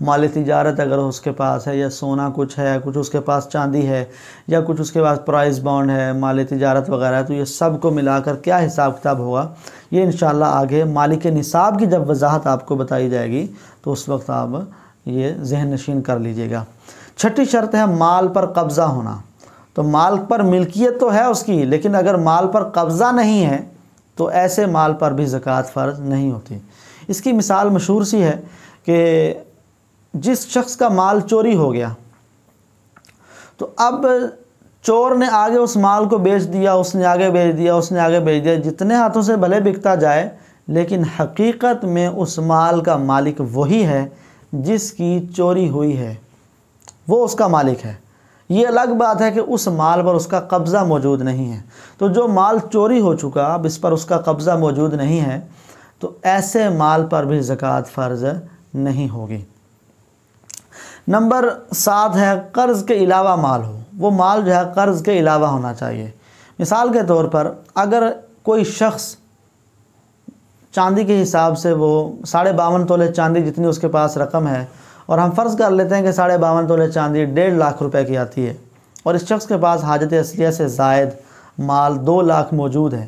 مال تجارت اگر اس کے پاس ہے، یا سونا کچھ ہے، کچھ اس کے پاس چاندی ہے، یا کچھ اس کے پاس پرائز بانڈ ہے، مال تجارت وغیرہ ہے، تو یہ سب کو ملا کر کیا حساب کتاب ہوگا، یہ انشاءاللہ آگے مالک نصاب کی جب وضاحت آپ کو بتائی جائے گی تو اس وقت آپ یہ ذہن نشین کر لیجئے گا۔ چھٹی شرط ہے مال پر قبضہ ہونا۔ تو مال پر ملکیت تو ہے اس کی، لیکن اگر مال پر قبضہ نہیں ہے تو ایسے مال پر بھی زکوٰۃ فرض نہیں ہوتی۔ اس کی مثال مشہور سی ہے کہ جس شخص کا مال چوری ہو گیا، تو اب چور نے آگے اس مال کو بیچ دیا، اس نے آگے بیچ دیا، اس نے آگے بیچ دیا، جتنے ہاتھوں سے بھلے بکتا جائے، لیکن حقیقت میں اس مال کا مالک وہی ہے جس کی چوری ہوئی ہے، وہ اس کا مالک ہے۔ یہ الگ بات ہے کہ اس مال پر اس کا قبضہ موجود نہیں ہے۔ تو جو مال چوری ہو چکا، اب اس پر اس کا قبضہ موجود نہیں ہے، تو ایسے مال پر بھی زکوٰۃ فرض نہیں ہوگی۔ نمبر 7 ہے قرض کے علاوہ مال ہو۔ وہ مال جو ہے قرض کے علاوہ ہونا چاہیے۔ مثال کے طور پر اگر کوئی شخص چاندی کے حساب سے وہ 52.5 تولے چاندی جتنی اس کے پاس رقم ہے، اور ہم فرض کر لیتے ہیں کہ 52.5 تولے چاندی 1.5 لاکھ روپے کی آتی ہے، اور اس شخص کے پاس حاجت اصلیہ سے زائد مال 2 لاکھ موجود ہے،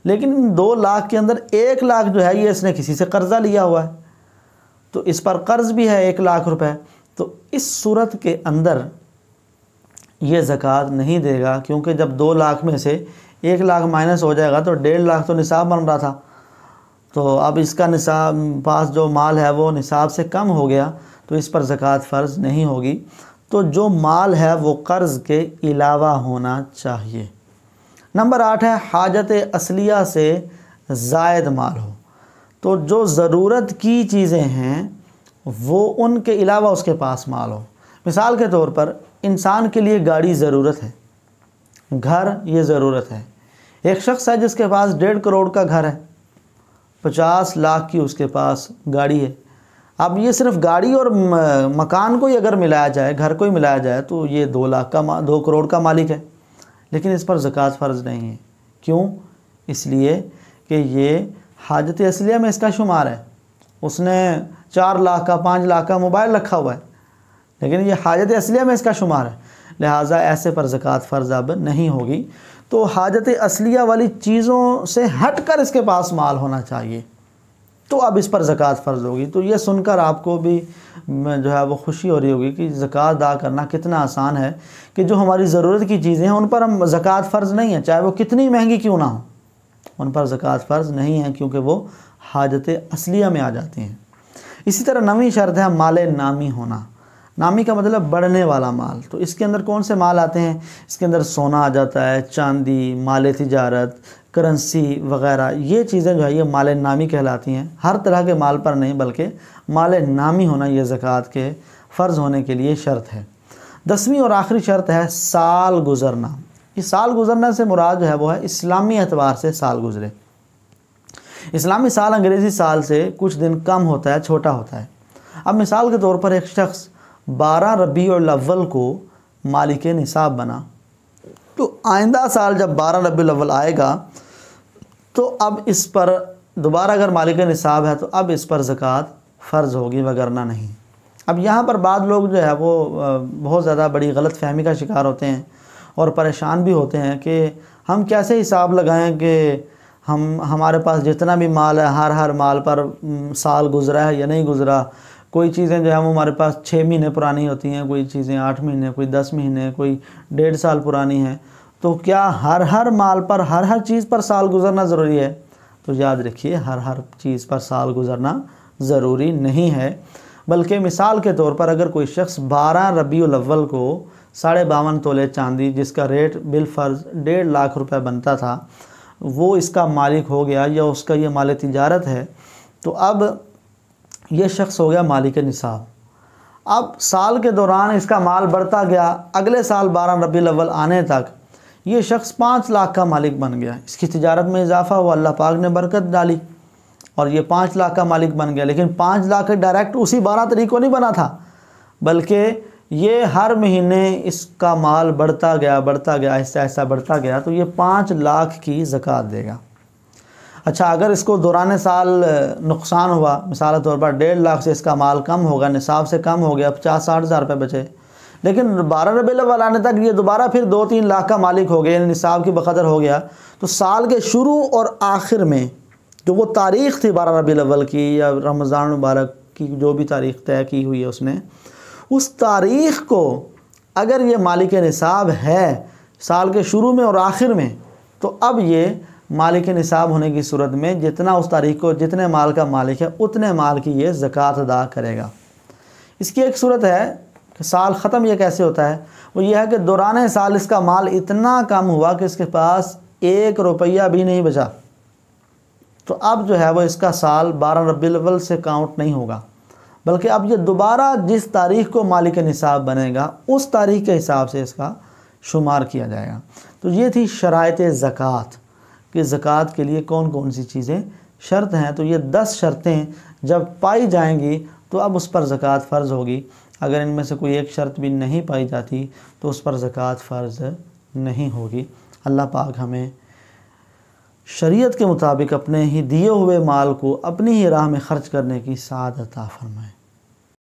لیکن ان 2 لاکھ کے اندر 1 لاکھ جو ہے یہ اس نے کسی سے قرضہ لیا ہوا ہے، تو اس پر قرض بھی ہے 1 لاکھ روپے، تو اس صورت کے اندر یہ زکوٰۃ نہیں دے گا، کیونکہ جب 2 لاکھ میں سے 1 لاکھ مائنس ہو جائے گا تو 1.5 لاکھ تو نصاب بن رہا تھا، تو اب اس کا نصاب پاس جو مال ہے وہ نصاب سے کم ہو گیا، تو اس پر زکوٰۃ فرض نہیں ہوگی۔ تو جو مال ہے وہ قرض کے علاوہ ہونا چاہیے۔ نمبر 8 ہے حاجت اصلیہ سے زائد مال ہو۔ تو جو ضرورت کی چیزیں ہیں وہ ان کے علاوہ اس کے پاس مال ہو۔ مثال کے طور پر انسان کے لیے گاڑی ضرورت ہے، گھر یہ ضرورت ہے۔ ایک شخص ہے جس کے پاس 1.5 کروڑ کا گھر ہے، 50 لاکھ کی اس کے پاس گاڑی ہے۔ اب یہ صرف گاڑی اور مکان کو ہی اگر ملایا جائے، گھر کو ہی ملایا جائے، تو یہ 2 کروڑ کا مالک ہے، لیکن اس پر زکوٰۃ فرض نہیں ہے۔ کیوں؟ اس لیے کہ یہ حاجت اصلیہ میں اس کا شمار ہے۔ اس نے 4 لاکھ کا 5 لاکھ کا موبائل رکھا ہوا ہے، لیکن یہ حاجت اصلیہ میں اس کا شمار ہے، لہٰذا ایسے پر زکوٰۃ فرض اب نہیں ہوگی۔ تو حاجت اصلیہ والی چیزوں سے ہٹ کر اس کے پاس مال ہونا چاہیے، تو اب اس پر زکوٰۃ فرض ہوگی۔ تو یہ سن کر آپ کو بھی جو ہے وہ خوشی ہو رہی ہوگی کہ زکوٰۃ ادا کرنا کتنا آسان ہے، کہ جو ہماری ضرورت کی چیزیں ہیں ان پر ہم زکوٰۃ فرض نہیں ہے، چاہے وہ کتنی مہنگی کیوں نہ ہو، ان پر زکوٰۃ فرض نہیں ہے، کیونکہ وہ حاجت اصلیہ میں آ جاتی ہیں۔ اسی طرح 9ویں شرط ہے مال نامی ہونا۔ نامی کا مطلب بڑھنے والا مال۔ تو اس کے اندر کون سے مال آتے ہیں؟ اس کے اندر سونا آ جاتا ہے، چاندی، مال تجارت، کرنسی وغیرہ، یہ چیزیں جو ہے یہ مال نامی کہلاتی ہیں۔ ہر طرح کے مال پر نہیں، بلکہ مال نامی ہونا یہ زکوٰۃ کے فرض ہونے کے لیے شرط ہے۔ 10ویں اور آخری شرط ہے سال گزرنا۔ یہ سال گزرنا سے مراد جو ہے وہ ہے اسلامی اعتبار سے سال گزرے۔ اسلامی سال انگریزی سال سے کچھ دن کم ہوتا ہے، چھوٹا ہوتا ہے۔ اب مثال کے طور پر ایک شخص 12 ربیع الاول کو مالک نصاب بنا، تو آئندہ سال جب 12 ربیع الاول آئے گا تو اب اس پر دوبارہ اگر مالک نصاب ہے تو اب اس پر زکوٰۃ فرض ہوگی، وگرنہ نہیں۔ اب یہاں پر بعض لوگ جو ہے وہ بہت زیادہ بڑی غلط فہمی کا شکار ہوتے ہیں اور پریشان بھی ہوتے ہیں کہ ہم کیسے حساب لگائیں کہ ہمارے پاس جتنا بھی مال ہے ہر مال پر سال گزرا ہے یا نہیں گزرا۔ کوئی چیزیں جو ہے وہ ہمارے پاس 6 مہینے پرانی ہوتی ہیں، کوئی چیزیں 8 مہینے، کوئی 10 مہینے، کوئی 1.5 سال پرانی ہیں، تو کیا ہر مال پر ہر چیز پر سال گزرنا ضروری ہے؟ تو یاد رکھیے ہر چیز پر سال گزرنا ضروری نہیں ہے، بلکہ مثال کے طور پر اگر کوئی شخص 12 ربیع الاول کو 52.5 تولے چاندی جس کا ریٹ بالفرض 1.5 لاکھ روپے بنتا تھا وہ اس کا مالک ہو گیا، یا اس کا یہ مال تجارت ہے، تو اب یہ شخص ہو گیا مالک نصاب۔ اب سال کے دوران اس کا مال بڑھتا گیا، اگلے سال 12 ربیع الاول آنے تک یہ شخص 5 لاکھ کا مالک بن گیا، اس کی تجارت میں اضافہ ہوا، اللہ پاک نے برکت ڈالی اور یہ 5 لاکھ کا مالک بن گیا۔ لیکن 5 لاکھ ڈائریکٹ اسی 12 تاریخ کو نہیں بنا تھا، بلکہ یہ ہر مہینے اس کا مال بڑھتا گیا آہستہ آہستہ بڑھتا گیا، تو یہ 5 لاکھ کی زکوٰۃ دے گا۔ اچھا اگر اس کو دوران سال نقصان ہوا، مثال کے طور پر 1.5 لاکھ سے اس کا مال کم ہوگا، نصاب سے کم ہو گیا، 50-60 ہزار روپے بچے، لیکن 12 ربیع الاول آنے تک یہ دوبارہ پھر 2-3 لاکھ کا مالک ہو گیا، یعنی نصاب کی بقدر ہو گیا، تو سال کے شروع اور آخر میں جو وہ تاریخ تھی 12 ربیع الاول کی یا رمضان مبارک کی جو بھی تاریخ طے کی ہوئی ہے اس نے، اس تاریخ کو اگر یہ مالک نصاب ہے سال کے شروع میں اور آخر میں، تو اب یہ مالک نصاب ہونے کی صورت میں جتنا اس تاریخ کو جتنے مال کا مالک ہے اتنے مال کی یہ زکوٰۃ ادا کرے گا۔ اس کی ایک صورت ہے کہ سال ختم یہ کیسے ہوتا ہے، وہ یہ ہے کہ دوران سال اس کا مال اتنا کم ہوا کہ اس کے پاس 1 روپیہ بھی نہیں بچا، تو اب جو ہے وہ اس کا سال 12 ربیع الاول سے کاؤنٹ نہیں ہوگا، بلکہ اب یہ دوبارہ جس تاریخ کو مالک نصاب بنے گا اس تاریخ کے حساب سے اس کا شمار کیا جائے گا۔ تو یہ تھی شرائط زکوٰۃ کہ زکوٰۃ کے لیے کون کون سی چیزیں شرط ہیں۔ تو یہ 10 شرطیں جب پائی جائیں گی تو اب اس پر زکوٰۃ فرض ہوگی، اگر ان میں سے کوئی ایک شرط بھی نہیں پائی جاتی تو اس پر زکوٰۃ فرض نہیں ہوگی۔ اللہ پاک ہمیں شریعت کے مطابق اپنے ہی دیے ہوئے مال کو اپنی ہی راہ میں خرچ کرنے کی سعادت عطا فرمائے۔